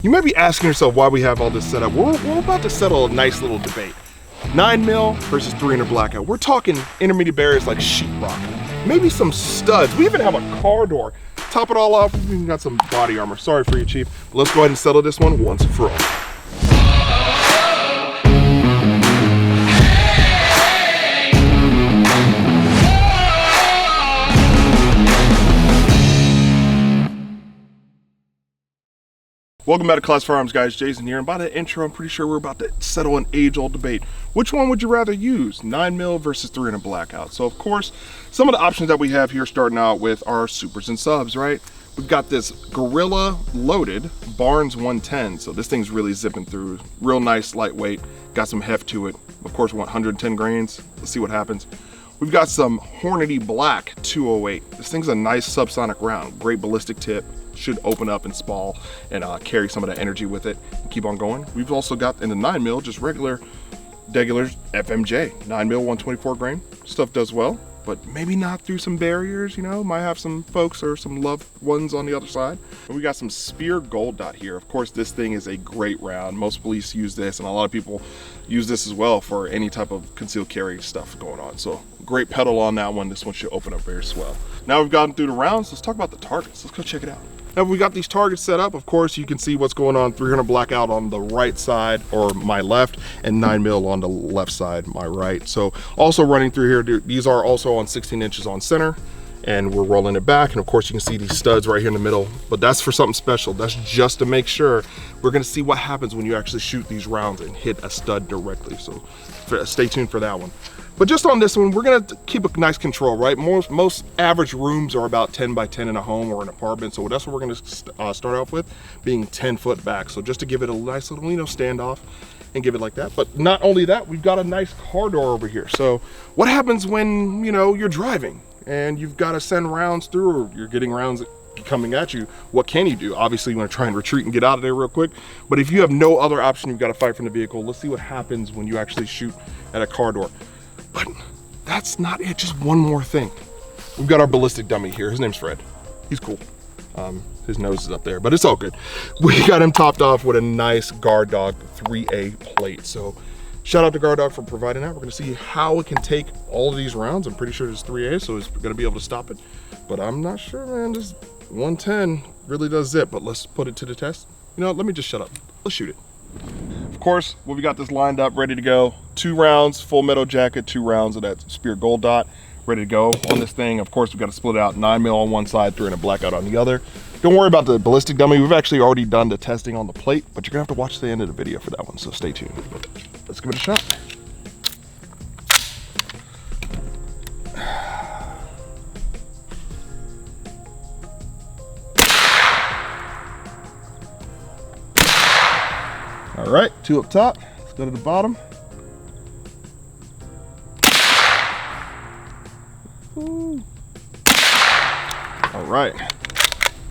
You might be asking yourself why we have all this set up. We're about to settle a nice little debate. 9mm versus 300 Blackout. We're talking intermediate barriers like sheetrock, maybe some studs. We even have a car door. Top it all off, we even got some body armor. Sorry for you, Chief. But let's go ahead and settle this one once and for all. Welcome back to Class Firearms, guys. Jason here, and by the intro, I'm pretty sure we're about to settle an age-old debate. Which one would you rather use, 9mm versus 300 Blackout? So, of course, some of the options that we have here starting out with are supers and subs, right? We've got this Gorilla loaded Barnes 110, so this thing's really zipping through. Real nice, lightweight, got some heft to it. Of course, we want 110 grains. Let's see what happens. We've got some Hornady Black 208. This thing's a nice subsonic round, great ballistic tip. Should open up and spall and carry some of that energy with it and keep on going. We've also got in the 9mm just regular FMJ 9mm 124 grain. Stuff does well, but maybe not through some barriers, you know. Might have some folks or some loved ones on the other side. And we got some Spear Gold Dot here. Of course, this thing is a great round. Most police use this, and a lot of people use this as well for any type of concealed carry stuff going on. So great pedal on that one. This one should open up very swell. Now we've gotten through the rounds, let's talk about the targets. Let's go check it out. Now we got these targets set up. Of course, you can see what's going on. 300 Blackout on the right side or my left, and 9mm on the left side, my right. So also running through here, these are also on 16 inches on center, and we're rolling it back. And of course, you can see these studs right here in the middle, but that's for something special. That's just to make sure. We're gonna see what happens when you actually shoot these rounds and hit a stud directly. So stay tuned for that one. But just on this one, we're gonna keep a nice control, right? Most average rooms are about 10 by 10 in a home or an apartment. So that's what we're gonna start off with, being 10 foot back. So just to give it a nice little, standoff and give it like that. But not only that, we've got a nice car door over here. So what happens when, you're driving and you've got to send rounds through, or you're getting rounds coming at you? What can you do? Obviously, you want to try and retreat and get out of there real quick. But if you have no other option, you've got to fight from the vehicle. Let's see what happens when you actually shoot at a car door. But that's not it, just one more thing. We've got our ballistic dummy here. His name's Fred. He's cool. His nose is up there, but it's all good. We got him topped off with a nice Guard Dog 3A plate. So shout out to Guard Dog for providing that. We're gonna see how it can take all of these rounds. I'm pretty sure it's 3A, so it's gonna be able to stop it. But I'm not sure, man. This 110 really does zip, but let's put it to the test. Let me just shut up. Let's shoot it. Of course, we got this lined up, ready to go. 2 rounds, full metal jacket, 2 rounds of that Spear Gold Dot, ready to go on this thing. Of course, we've got to split it out, 9mm on one side, 300 Blackout on the other. Don't worry about the ballistic dummy. We've actually already done the testing on the plate, but you're gonna have to watch the end of the video for that one, so stay tuned. Let's give it a shot. All right, 2 up top. Let's go to the bottom. Ooh. All right,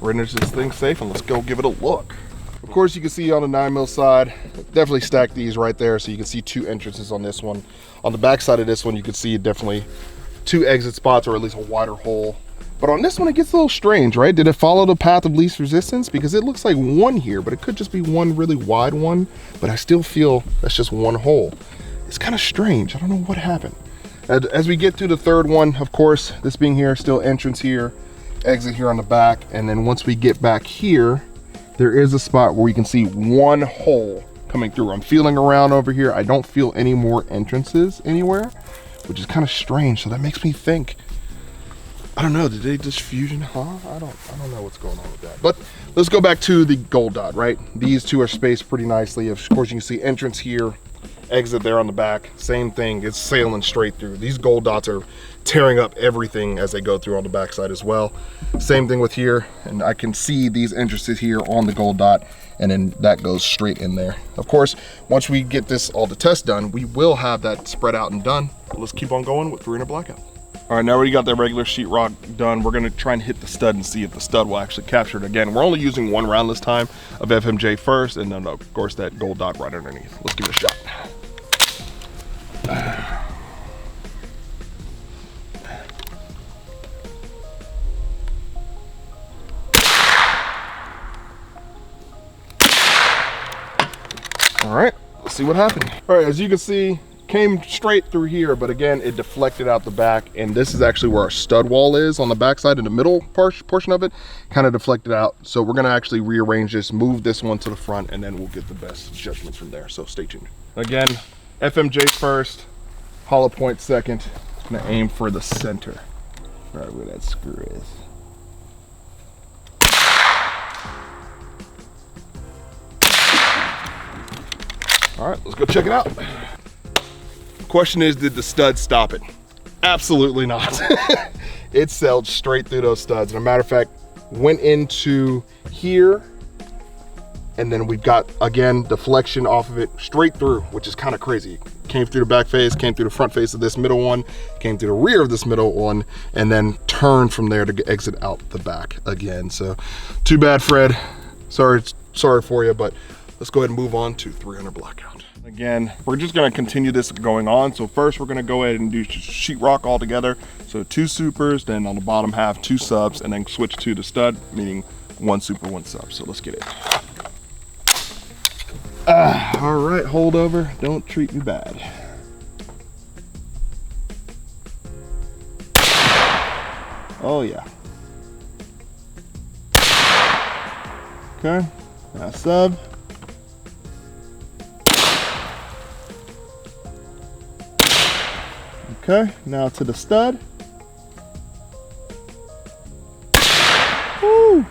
renders this thing safe, and let's go give it a look. Of course, you can see on the 9mm side, definitely stack these right there, so you can see 2 entrances on this one. On the back side of this one, you can see definitely 2 exit spots, or at least a wider hole. But on this one, it gets a little strange, right? Did it follow the path of least resistance? Because it looks like 1 here, but it could just be 1 really wide one. But I still feel that's just 1 hole. It's kind of strange. I don't know what happened. As we get to the 3rd one, of course, this being here, still entrance here, exit here on the back. And then once we get back here, there is a spot where we can see 1 hole coming through. I'm feeling around over here. I don't feel any more entrances anywhere, which is kind of strange. So that makes me think, I don't know, did they just fusion? I don't know what's going on with that. But let's go back to the Gold Dot, right? These 2 are spaced pretty nicely. Of course, you can see entrance here, exit there on the back. Same thing, it's sailing straight through. These Gold Dots are tearing up everything as they go through on the backside as well. Same thing with here, and I can see these entrances here on the Gold Dot, and then that goes straight in there. Of course, once we get this all the test done, we will have that spread out and done. But let's keep on going with 300 Blackout. All right, now we got that regular sheetrock done. We're gonna try and hit the stud and see if the stud will actually capture it again. We're only using 1 round this time of FMJ first, and then of course that Gold Dot right underneath. Let's give it a shot. All right, let's see what happened. All right, as you can see, came straight through here, but again, it deflected out the back, and this is actually where our stud wall is on the backside in the middle portion of it, kind of deflected out. So we're gonna actually rearrange this, move this one to the front, and then we'll get the best judgments from there. So stay tuned. Again, FMJ first, hollow point second. Gonna aim for the center, right where that screw is. All right, let's go check it out. Question is, did the stud stop it? Absolutely not. It sailed straight through those studs. And a matter of fact, went into here, and then we've got, again, deflection off of it straight through, which is kind of crazy. Came through the back face, came through the front face of this middle one, came through the rear of this middle one, and then turned from there to exit out the back again. So too bad, Fred. Sorry for you, but let's go ahead and move on to 300 Blackout. Again, we're just gonna continue this going on. So first we're gonna go ahead and do sheetrock all together. So 2 supers, then on the bottom half, 2 subs, and then switch to the stud, meaning 1 super, 1 sub. So let's get it. All right, hold over, don't treat me bad. Oh yeah. Okay, now sub. Okay, now to the stud. Woo!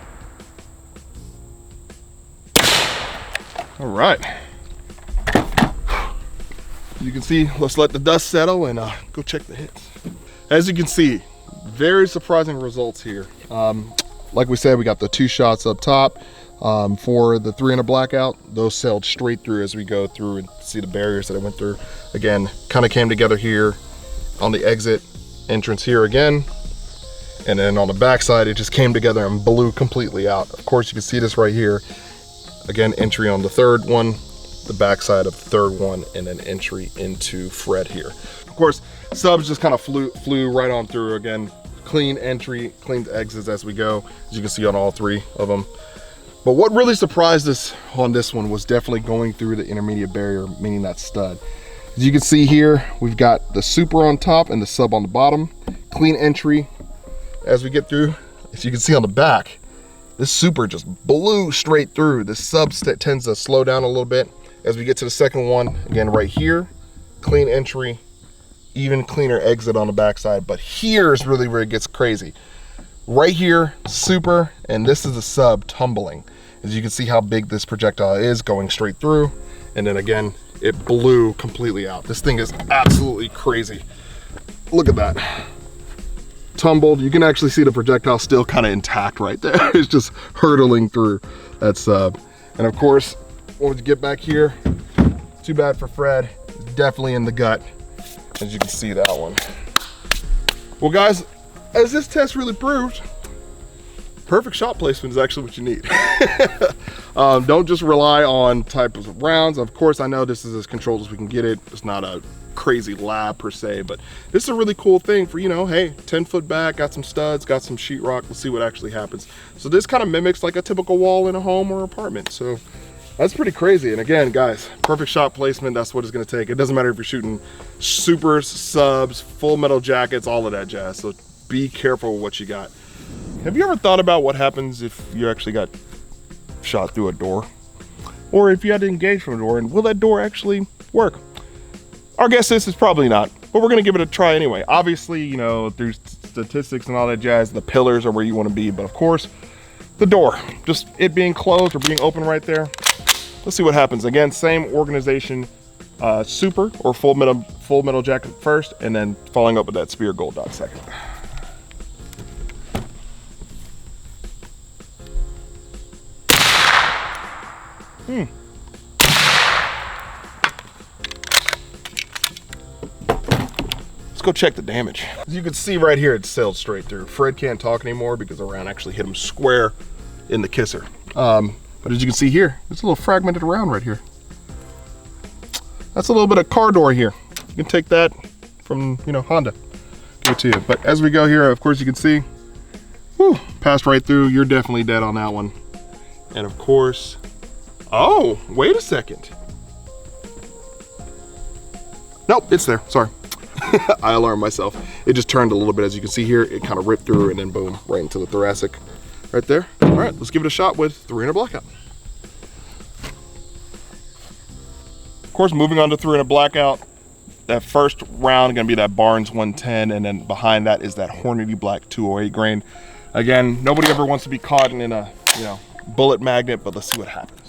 All right. You can see, let's let the dust settle and go check the hits. As you can see, very surprising results here. Like we said, we got the 2 shots up top. For the 300 Blackout, those sailed straight through as we go through and see the barriers that I went through. Again, kind of came together here on the exit entrance here again, and then on the backside it just came together and blew completely out. Of course, you can see this right here. Again, entry on the 3rd one, the backside of the 3rd one, and then entry into Fred here. Of course, subs just kind of flew right on through. Again, clean entry, clean exits as we go, as you can see on all 3 of them. But what really surprised us on this one was definitely going through the intermediate barrier, meaning that stud. As you can see here, we've got the super on top and the sub on the bottom. Clean entry as we get through. As you can see on the back, this super just blew straight through. The sub tends to slow down a little bit. As we get to the second one, again right here, clean entry, even cleaner exit on the backside. But here's really where it gets crazy. Right here, super, and this is a sub tumbling. As you can see how big this projectile is going straight through. And then again, it blew completely out. This thing is absolutely crazy. Look at that. Tumbled. You can actually see the projectile still kind of intact right there. It's just hurtling through that sub. And of course, when we get back here, too bad for Fred. It's definitely in the gut, as you can see that one. Well guys, as this test really proved, perfect shot placement is actually what you need. Don't just rely on types of rounds. Of course, I know this is as controlled as we can get it. It's not a crazy lab per se, but this is a really cool thing for, you know, hey, 10 foot back, got some studs, got some sheetrock, let's see what actually happens. So this kind of mimics like a typical wall in a home or apartment. So that's pretty crazy. And again, guys, perfect shot placement, that's what it's gonna take. It doesn't matter if you're shooting supers, subs, full metal jackets, all of that jazz. So be careful with what you got. Have you ever thought about what happens if you actually got shot through a door? Or if you had to engage from a door, and will that door actually work? Our guess is probably not, but we're gonna give it a try anyway. Obviously, you know, through statistics and all that jazz, the pillars are where you wanna be, but of course, the door, just it being closed or being open right there. Let's see what happens. Again, same organization, super or full metal jacket first, and then following up with that spear gold dot second. Let's go check the damage. As you can see right here, it sailed straight through. Fred can't talk anymore because the round actually hit him square in the kisser. But as you can see here, there's a little fragmented round right here. That's a little bit of car door here. You can take that from, you know, Honda. Give it to you. But as we go here, of course you can see, whew, passed right through. You're definitely dead on that one. And of course, oh, wait a second. Nope, it's there, sorry. I alarmed myself. It just turned a little bit, as you can see here. It kind of ripped through and then boom, right into the thoracic right there. All right, let's give it a shot with 300 Blackout. Of course, moving on to 300 Blackout, that first round gonna be that Barnes 110, and then behind that is that Hornady Black 208 grain. Again, nobody ever wants to be caught in a, you know, bullet magnet, but let's see what happens.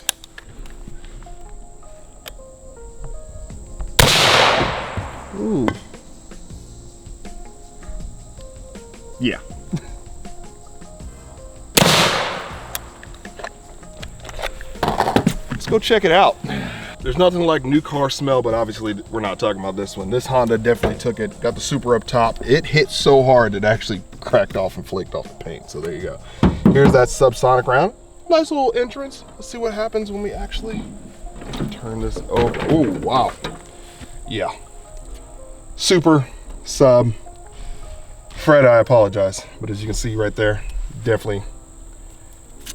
Ooh. Yeah. Let's go check it out. There's nothing like new car smell, but obviously we're not talking about this one. This Honda definitely took it, got the super up top. It hit so hard it actually cracked off and flaked off the paint. So there you go. Here's that subsonic round. Nice little entrance. Let's see what happens when we actually turn this over. Oh, wow. Yeah. Super sub. Fred, I apologize, but as you can see right there, definitely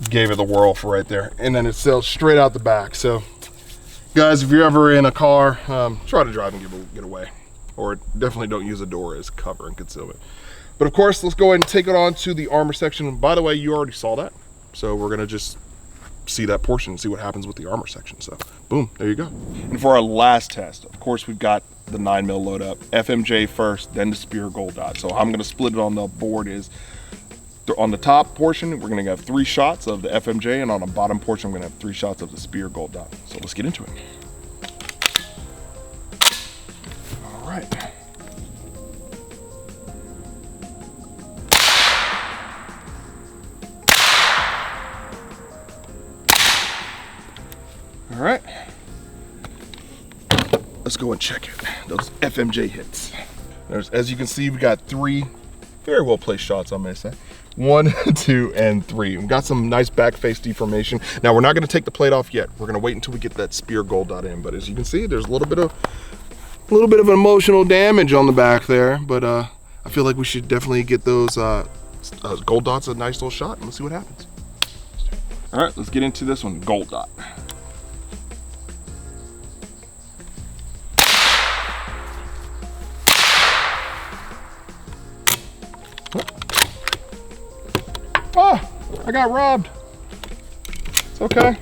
gave it the whirl for right there. And then it sails straight out the back. So guys, if you're ever in a car, try to drive and get away, or definitely don't use a door as cover and concealment. But of course, let's go ahead and take it on to the armor section. By the way, you already saw that, so we're gonna just see that portion and see what happens with the armor section. So boom, there you go. And for our last test, of course, we've got the 9mm load up, FMJ first, then the Spear Gold Dot. So how I'm gonna split it on the board is, on the top portion, we're gonna have 3 shots of the FMJ, and on the bottom portion, we're gonna have 3 shots of the Spear Gold Dot. So let's get into it. All right. All right. Let's go and check it. Those FMJ hits. As you can see, we got 3 very well placed shots, I may say. 1, 2, and 3. We've got some nice back face deformation. Now we're not gonna take the plate off yet. We're gonna wait until we get that Spear Gold Dot in. But as you can see, there's a little bit of emotional damage on the back there. But I feel like we should definitely get those Gold Dots a nice little shot, and let's see what happens. All right, let's get into this one, Gold Dot. Oh, I got robbed. It's okay.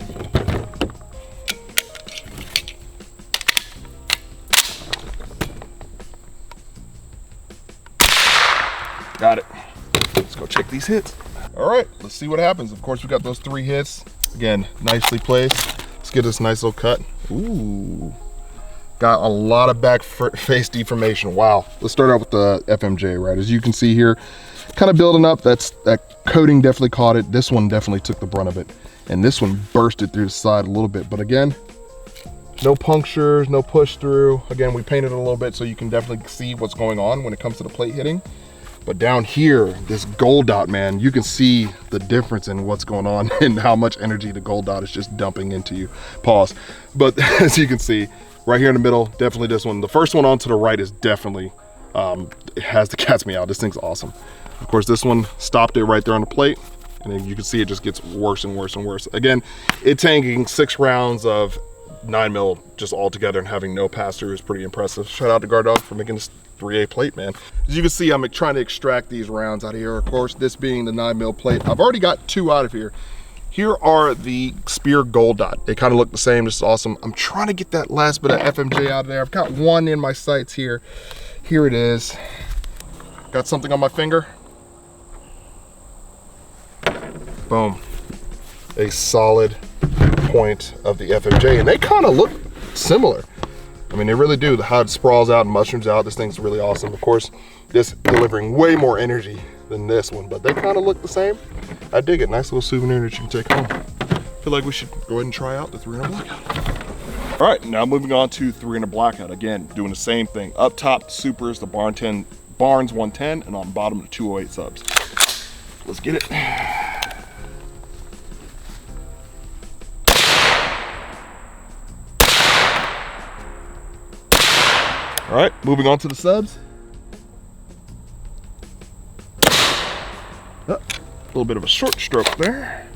Got it. Let's go check these hits. All right, let's see what happens. Of course, we got those 3 hits. Again, nicely placed. Let's get this nice little cut. Ooh. Got a lot of back face deformation. Wow. Let's start out with the FMJ, right? As you can see here, kind of building up. That coating definitely caught it. This one definitely took the brunt of it. And this one bursted through the side a little bit. But again, no punctures, no push through. Again, we painted it a little bit so you can definitely see what's going on when it comes to the plate hitting. But down here, this Gold Dot, man, you can see the difference in what's going on and how much energy the Gold Dot is just dumping into you. Pause. But as you can see, right here in the middle, definitely this one. The first one on to the right is definitely, it has the cat's meow. This thing's awesome. Of course, this one stopped it right there on the plate. And then you can see it just gets worse and worse and worse. Again, it tanking 6 rounds of 9mm just all together and having no pass-through is pretty impressive. Shout out to Guard Dog for making this 3A plate, man. As you can see, I'm trying to extract these rounds out of here. Of course, this being the 9mm plate. I've already got 2 out of here. Here are the Spear Gold Dot. They kind of look the same, just awesome. I'm trying to get that last bit of FMJ out of there. I've got 1 in my sights here. Here it is. Got something on my finger. Boom. A solid point of the FMJ, and they kind of look similar. I mean, they really do. The how it sprawls out and mushrooms out, this thing's really awesome. Of course, this delivering way more energy than this one, but they kind of look the same. I dig it. Nice little souvenir that you can take home. I feel like we should go ahead and try out the 300 Blackout. All right, now moving on to 300 Blackout. Again, doing the same thing. Up top, super is the Barnes 110, and on bottom, the 208 subs. Let's get it. All right, moving on to the subs. Oh, a little bit of a short stroke there.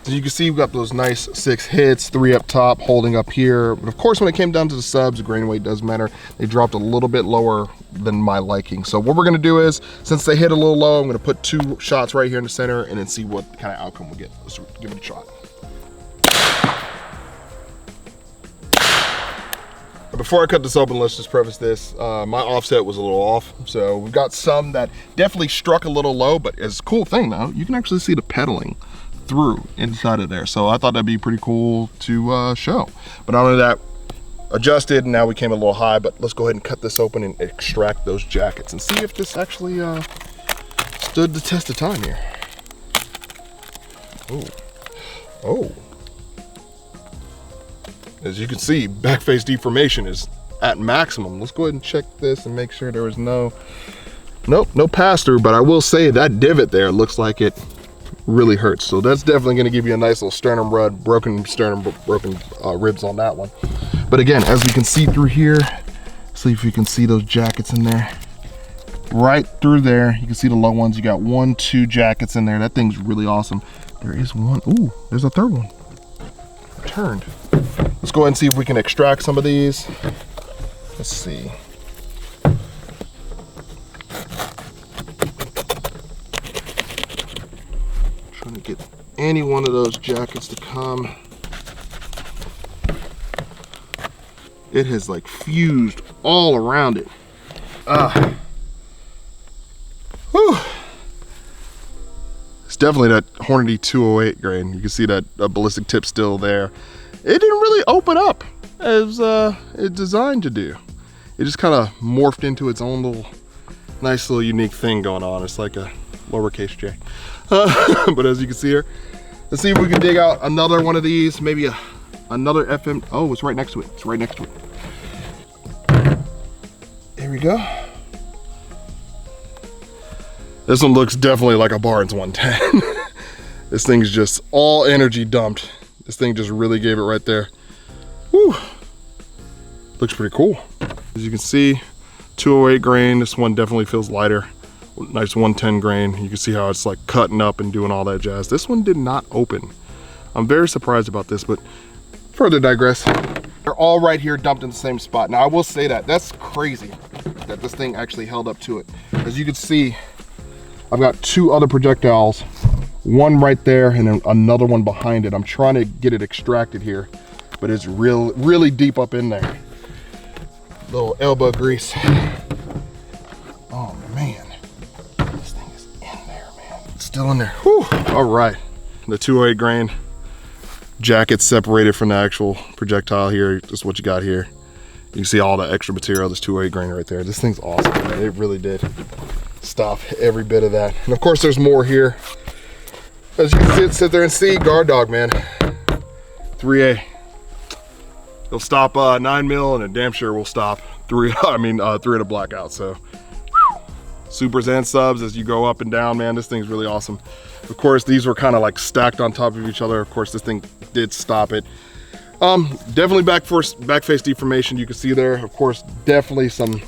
So you can see we've got those nice 6 hits, 3 up top, holding up here. But of course, when it came down to the subs, the grain weight does matter. They dropped a little bit lower than my liking. So what we're gonna do is, since they hit a little low, I'm gonna put 2 shots right here in the center and then see what kind of outcome we get. Let's give it a shot. Before I cut this open, let's just preface this. My offset was a little off. So we've got some that definitely struck a little low, but it's a cool thing though. You can actually see the pedaling through inside of there. So I thought that'd be pretty cool to show. But not only that, adjusted, and now we came a little high, but let's go ahead and cut this open and extract those jackets and see if this actually stood the test of time here. Oh. As you can see, back face deformation is at maximum. Let's go ahead and check this and make sure there was no pass through, but I will say that divot there looks like it really hurts. So that's definitely gonna give you a nice little sternum rub, broken sternum, broken ribs on that one. But again, as we can see through here, see if you can see those jackets in there. Right through there, you can see the low ones. You got 1, 2 jackets in there. That thing's really awesome. There is one, ooh, there's a third one. Turned. Let's go ahead and see if we can extract some of these. Let's see. Trying to get any one of those jackets to come. It has like fused all around it. Whew. It's definitely that Hornady 208 grain. You can see that ballistic tip still there. It didn't really open up as it's designed to do. It just kind of morphed into its own little, nice little unique thing going on. It's like a lowercase j. But as you can see here, let's see if we can dig out another one of these, maybe another FM. Oh, it's right next to it. It's right next to it. There we go. This one looks definitely like a Barnes 110. This thing's just all energy dumped. This thing just really gave it right there. Whew. Looks pretty cool. As you can see, 208 grain. This one definitely feels lighter. Nice 110 grain. You can see how it's like cutting up and doing all that jazz. This one did not open. I'm very surprised about this, but further digress. They're all right here dumped in the same spot. Now I will say that's crazy that this thing actually held up to it. As you can see, I've got 2 other projectiles, one right there and then another one behind it. I'm trying to get it extracted here, but it's really deep up in there. Little elbow grease. Oh man, this thing is in there, man. It's still in there. Whew. All right, the 208 grain jacket separated from the actual projectile here. Just what you got here. You can see all the extra material, this 208 grain right there. This thing's awesome, man. It really did stop every bit of that. And of course there's more here. As you can sit there and see, guard dog, man. 3A. It'll stop 9 mil and it damn sure will stop 3 at a Blackout. So supers and subs as you go up and down, man, this thing's really awesome. Of course, these were kind of like stacked on top of each other. Of course, this thing did stop it. Definitely back face deformation, you can see there. Of course, definitely some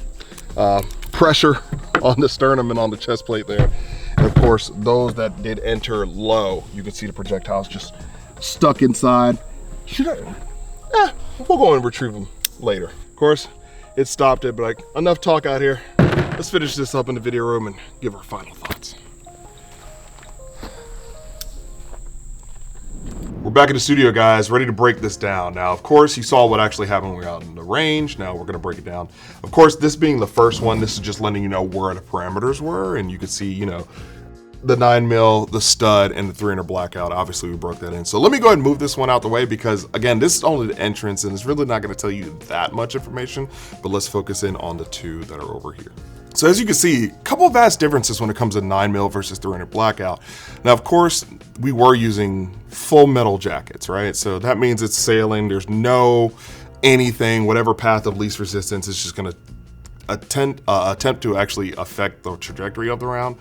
pressure on the sternum and on the chest plate there. And of course, those that did enter low, you can see the projectiles just stuck inside. We'll go and retrieve them later. Of course, it stopped it, but like, enough talk out here. Let's finish this up in the video room and give our final thoughts. We're back in the studio, guys, ready to break this down. Now, of course, you saw what actually happened when we were out in the range. Now we're gonna break it down. Of course, this being the first one, this is just letting you know where the parameters were, and you can see, you know, the 9 mil, the stud, and the 300 Blackout. Obviously, we broke that in. So let me go ahead and move this one out the way because, again, this is only the entrance, and it's really not gonna tell you that much information, but let's focus in on the 2 that are over here. So as you can see, a couple of vast differences when it comes to 9 mil versus 300 Blackout. Now, of course, we were using full metal jackets, right? So that means it's sailing. There's no anything, whatever path of least resistance is just gonna attempt to actually affect the trajectory of the round.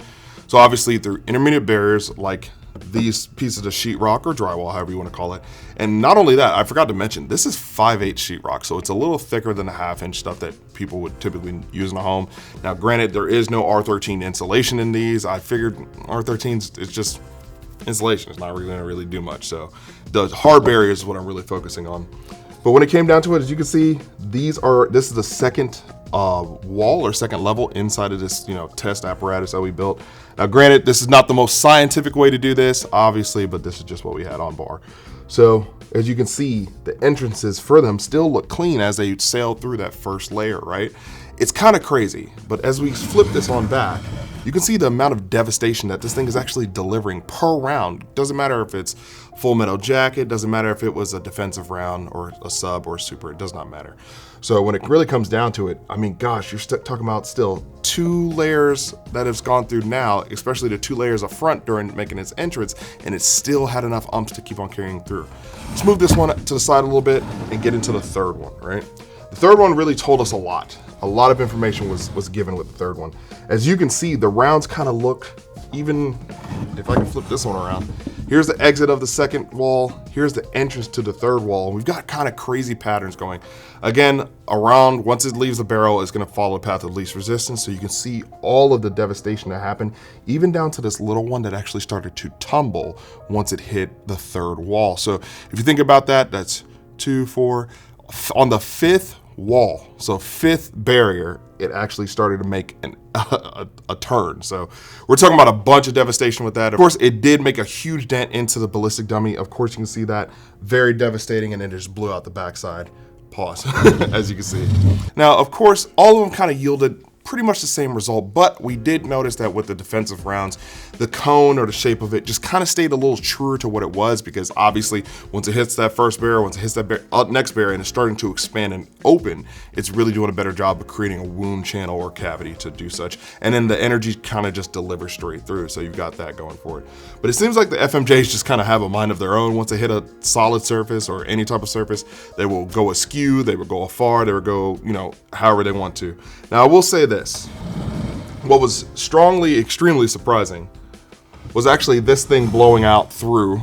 So obviously through intermediate barriers like these pieces of sheetrock or drywall, however you want to call it. And not only that, I forgot to mention, this is 5/8 sheetrock, so it's a little thicker than the 1/2-inch stuff that people would typically use in a home. Now, granted, there is no R13 insulation in these. I figured R13's, it's just, insulation is not really gonna really do much. So the hard barriers is what I'm really focusing on. But when it came down to it, as you can see, this is the second wall or second level inside of this, test apparatus that we built. Now, granted, this is not the most scientific way to do this, obviously, but this is just what we had on bar. So as you can see, the entrances for them still look clean as they sail through that first layer, right? It's kind of crazy, but as we flip this on back, you can see the amount of devastation that this thing is actually delivering per round. Doesn't matter if it's full metal jacket, doesn't matter if it was a defensive round or a sub or a super, it does not matter. So when it really comes down to it, I mean, gosh, you're talking about still 2 layers that it's gone through now, especially the 2 layers up front during making its entrance, and it still had enough umps to keep on carrying through. Let's move this one to the side a little bit and get into the third one, right? The third one really told us a lot. A lot of information was given with the third one. As you can see, the rounds kind of look, even if I can flip this one around, here's the exit of the second wall, here's the entrance to the third wall. We've got kind of crazy patterns going. Again, around, once it leaves the barrel, it's gonna follow the path of least resistance, so you can see all of the devastation that happened, even down to this little one that actually started to tumble once it hit the third wall. So if you think about that, that's 2, 4, on the 5th wall, so 5th barrier, it actually started to make a turn. So we're talking about a bunch of devastation with that. Of course, it did make a huge dent into the ballistic dummy. Of course, you can see that, very devastating, and it just blew out the backside. Pause, as you can see. Now, of course, all of them kind of yielded pretty much the same result, but we did notice that with the defensive rounds, the cone or the shape of it just kind of stayed a little truer to what it was, because obviously once it hits that first barrel, once it hits that next barrel and it's starting to expand and open, it's really doing a better job of creating a wound channel or cavity to do such. And then the energy kind of just delivers straight through, so you've got that going for it. But it seems like the FMJs just kind of have a mind of their own. Once they hit a solid surface or any type of surface, they will go askew, they will go afar, they will go, however they want to. Now, I will say this. What was extremely surprising was actually this thing blowing out through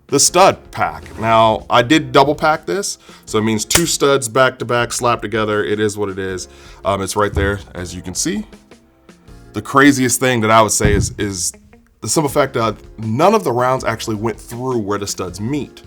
the stud pack. Now, I did double pack this, so it means 2 studs back to back slapped together. It is what it is. It's right there, as you can see. The craziest thing that I would say is the simple fact that none of the rounds actually went through where the studs meet.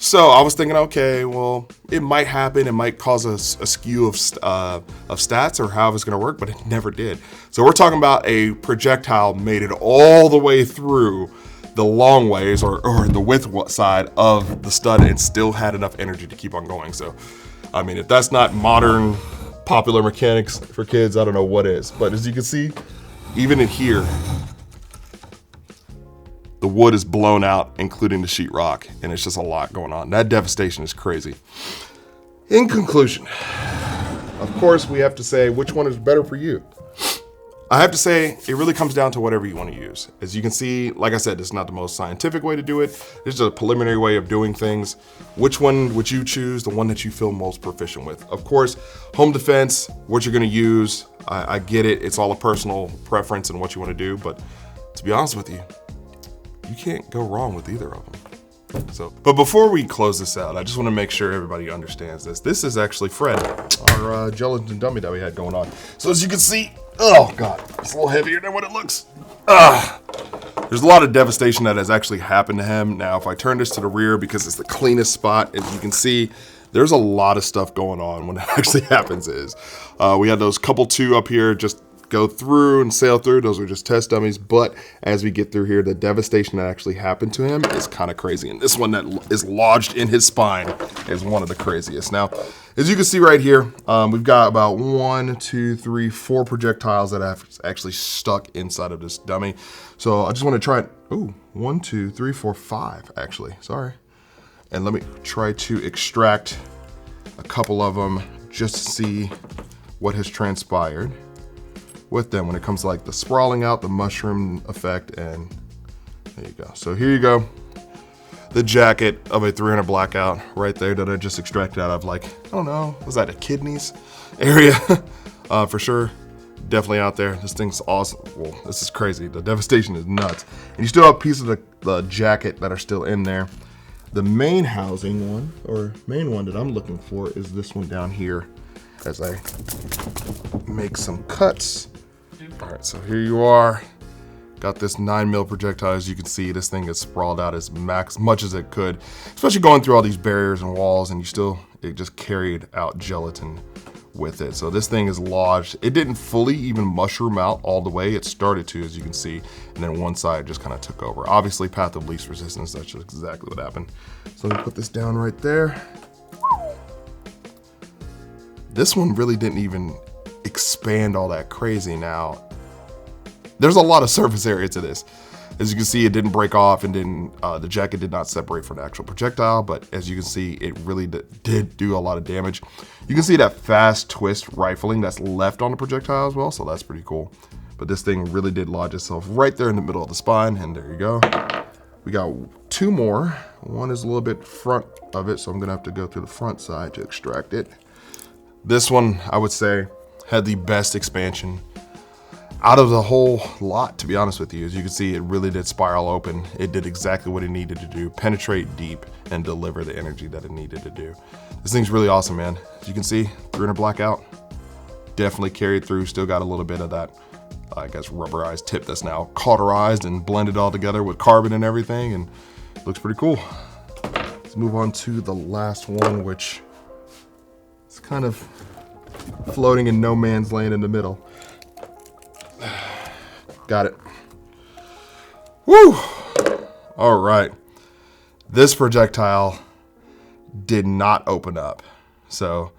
So I was thinking, okay, well, it might happen. It might cause a skew of stats or how it's going to work, but it never did. So we're talking about a projectile made it all the way through the long ways or the width side of the stud and still had enough energy to keep on going. So, I mean, if that's not modern popular mechanics for kids, I don't know what is. But as you can see, even in here, the wood is blown out, including the sheetrock, and it's just a lot going on. That devastation is crazy. In conclusion, of course, we have to say which one is better for you. I have to say it really comes down to whatever you want to use. As you can see, like I said, it's not the most scientific way to do it. It's just a preliminary way of doing things. Which one would you choose? The one that you feel most proficient with. Of course, home defense, what you're going to use. I get it. It's all a personal preference and what you want to do. But to be honest with you, you can't go wrong with either of them. So, but before we close this out, I just want to make sure everybody understands this. This is actually Fred, our gelatin dummy that we had going on. So as you can see, oh God, it's a little heavier than what it looks. There's a lot of devastation that has actually happened to him. Now, if I turn this to the rear, because it's the cleanest spot, as you can see, there's a lot of stuff going on when that actually happens. We had those couple 2 up here just go through and sail through. Those are just test dummies, but as we get through here, the devastation that actually happened to him is kind of crazy. And this one that is lodged in his spine is one of the craziest. Now, as you can see right here, we've got about 1, 2, 3, 4 projectiles that have actually stuck inside of this dummy. So I just want to try it. Ooh, 1, 2, 3, 4, 5 actually, sorry. And let me try to extract a couple of them just to see what has transpired with them when it comes to like the sprawling out, the mushroom effect, and there you go. So here you go. The jacket of a 300 Blackout right there that I just extracted out of, like, I don't know, was that a kidneys area? For sure, definitely out there. This thing's awesome. Well, this is crazy. The devastation is nuts. And you still have pieces of the jacket that are still in there. The main housing one, or main one that I'm looking for, is this one down here as I make some cuts. All right, so here you are. Got this 9mm projectile. As you can see, this thing is sprawled out as much as it could, especially going through all these barriers and walls, and it just carried out gelatin with it. So this thing is lodged. It didn't fully even mushroom out all the way. It started to, as you can see, and then one side just kind of took over. Obviously, path of least resistance, that's just exactly what happened. So let me put this down right there. This one really didn't even expand all that crazy. Now, there's a lot of surface area to this. As you can see, it didn't break off, and the jacket did not separate from the actual projectile, but as you can see, it really did do a lot of damage. You can see that fast twist rifling that's left on the projectile as well, so that's pretty cool. But this thing really did lodge itself right there in the middle of the spine, and there you go. We got 2 more. One is a little bit front of it, so I'm gonna have to go through the front side to extract it. This one, I would say, had the best expansion out of the whole lot, to be honest with you. As you can see, it really did spiral open. It did exactly what it needed to do, penetrate deep and deliver the energy that it needed to do. This thing's really awesome, man. As you can see, 300 Blackout, definitely carried through, still got a little bit of that, I guess, rubberized tip that's now cauterized and blended all together with carbon and everything, and looks pretty cool. Let's move on to the last one, which is kind of floating in no man's land in the middle. Got it. Woo! All right. This projectile did not open up. So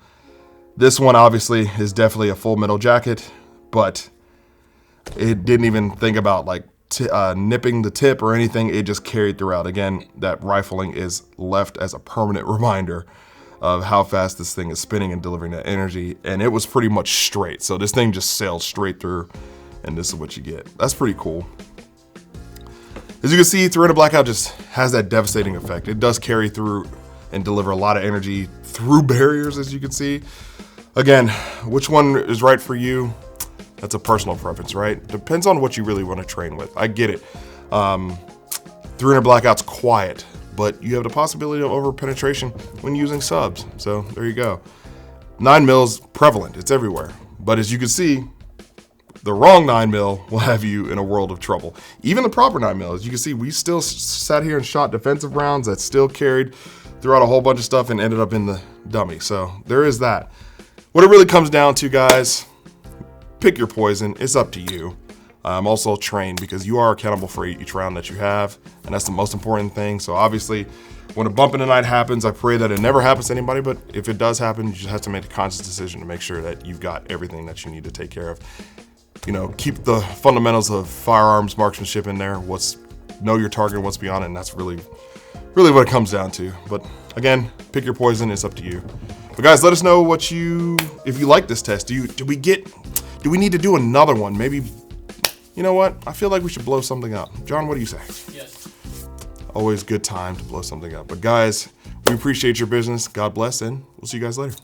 this one obviously is definitely a full metal jacket, but it didn't even think about like nipping the tip or anything. It just carried throughout. Again, that rifling is left as a permanent reminder of how fast this thing is spinning and delivering that energy. And it was pretty much straight. So this thing just sailed straight through, and this is what you get. That's pretty cool. As you can see, 300 Blackout just has that devastating effect. It does carry through and deliver a lot of energy through barriers, as you can see. Again, which one is right for you? That's a personal preference, right? Depends on what you really want to train with. I get it. 300 Blackout's quiet, but you have the possibility of over penetration when using subs. So there you go. 9mm is prevalent, it's everywhere. But as you can see, the wrong 9mm will have you in a world of trouble. Even the proper 9mm, as you can see, we still sat here and shot defensive rounds that still carried throughout a whole bunch of stuff and ended up in the dummy. So there is that. What it really comes down to, guys, pick your poison. It's up to you. Also train, because you are accountable for each round that you have, and that's the most important thing. So obviously, when a bump in the night happens, I pray that it never happens to anybody, but if it does happen, you just have to make a conscious decision to make sure that you've got everything that you need to take care of. You know, keep the fundamentals of firearms marksmanship in there. Know your target and what's beyond it, and that's really what it comes down to. But again, pick your poison. It's up to you. But guys, let us know if you like this test. Do we need to do another one? Maybe, you know what? I feel like we should blow something up. John, what do you say? Yes. Always good time to blow something up. But guys, we appreciate your business. God bless, and we'll see you guys later.